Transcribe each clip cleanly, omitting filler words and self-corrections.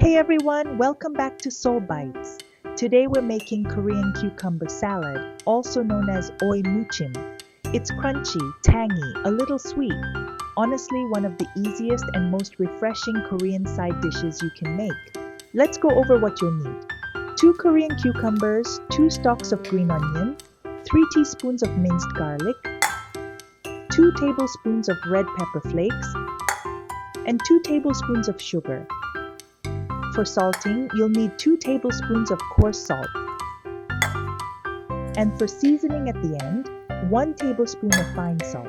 Hey everyone, welcome back to Seoul Bites. Today we're making Korean cucumber salad, also known as Oymu침. It's crunchy, tangy, a little sweet. Honestly, one of the easiest and most refreshing Korean side dishes you can make. Let's go over what you'll need. 2 Korean cucumbers, 2 stalks of green onion, 3 teaspoons of minced garlic, 2 tablespoons of red pepper flakes, and 2 tablespoons of sugar. For salting, you'll need 2 tablespoons of coarse salt. And for seasoning at the end, 1 tablespoon of fine salt.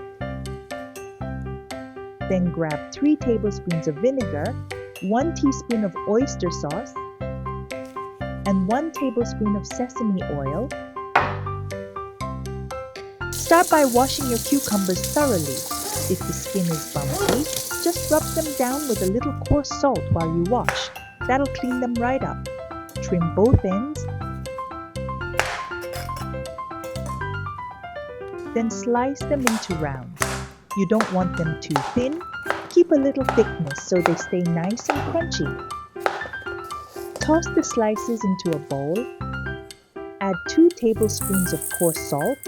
Then grab 3 tablespoons of vinegar, 1 teaspoon of oyster sauce, and 1 tablespoon of sesame oil. Start by washing your cucumbers thoroughly. If the skin is bumpy, just rub them down with a little coarse salt while you wash. That'll clean them right up. Trim both ends. Then slice them into rounds. You don't want them too thin. Keep a little thickness so they stay nice and crunchy. Toss the slices into a bowl. Add 2 tablespoons of coarse salt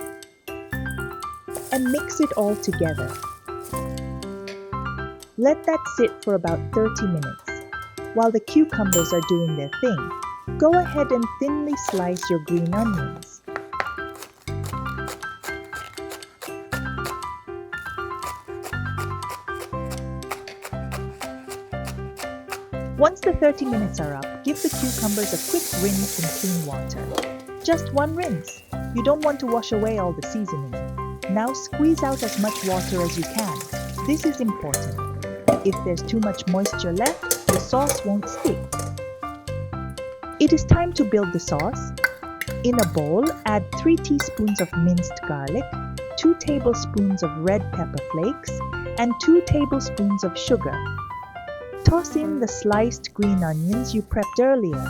and mix it all together. Let that sit for about 30 minutes. While the cucumbers are doing their thing, go ahead and thinly slice your green onions. Once the 30 minutes are up, give the cucumbers a quick rinse in clean water. Just one rinse. You don't want to wash away all the seasoning. Now squeeze out as much water as you can. This is important. If there's too much moisture left, the sauce won't stick. It is time to build the sauce. In a bowl, add 3 teaspoons of minced garlic, 2 tablespoons of red pepper flakes, and 2 tablespoons of sugar. Toss in the sliced green onions you prepped earlier.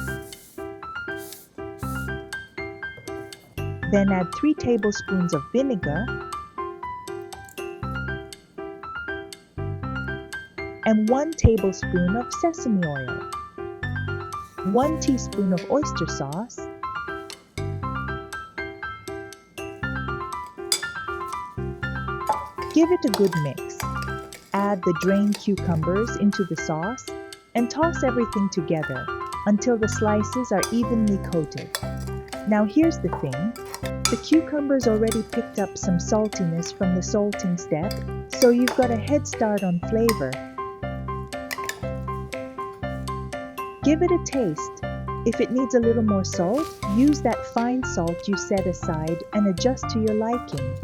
Then add 3 tablespoons of vinegar and 1 tablespoon of sesame oil, 1 teaspoon of oyster sauce, give it a good mix. Add the drained cucumbers into the sauce and toss everything together until the slices are evenly coated. Now here's the thing. The cucumbers already picked up some saltiness from the salting step, so you've got a head start on flavor. Give it a taste. If it needs a little more salt, use that fine salt you set aside and adjust to your liking.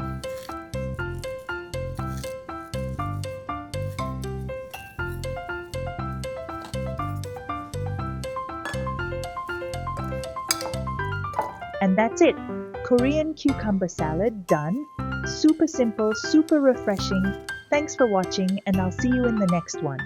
And that's it. Korean cucumber salad done. Super simple, super refreshing. Thanks for watching, and I'll see you in the next one.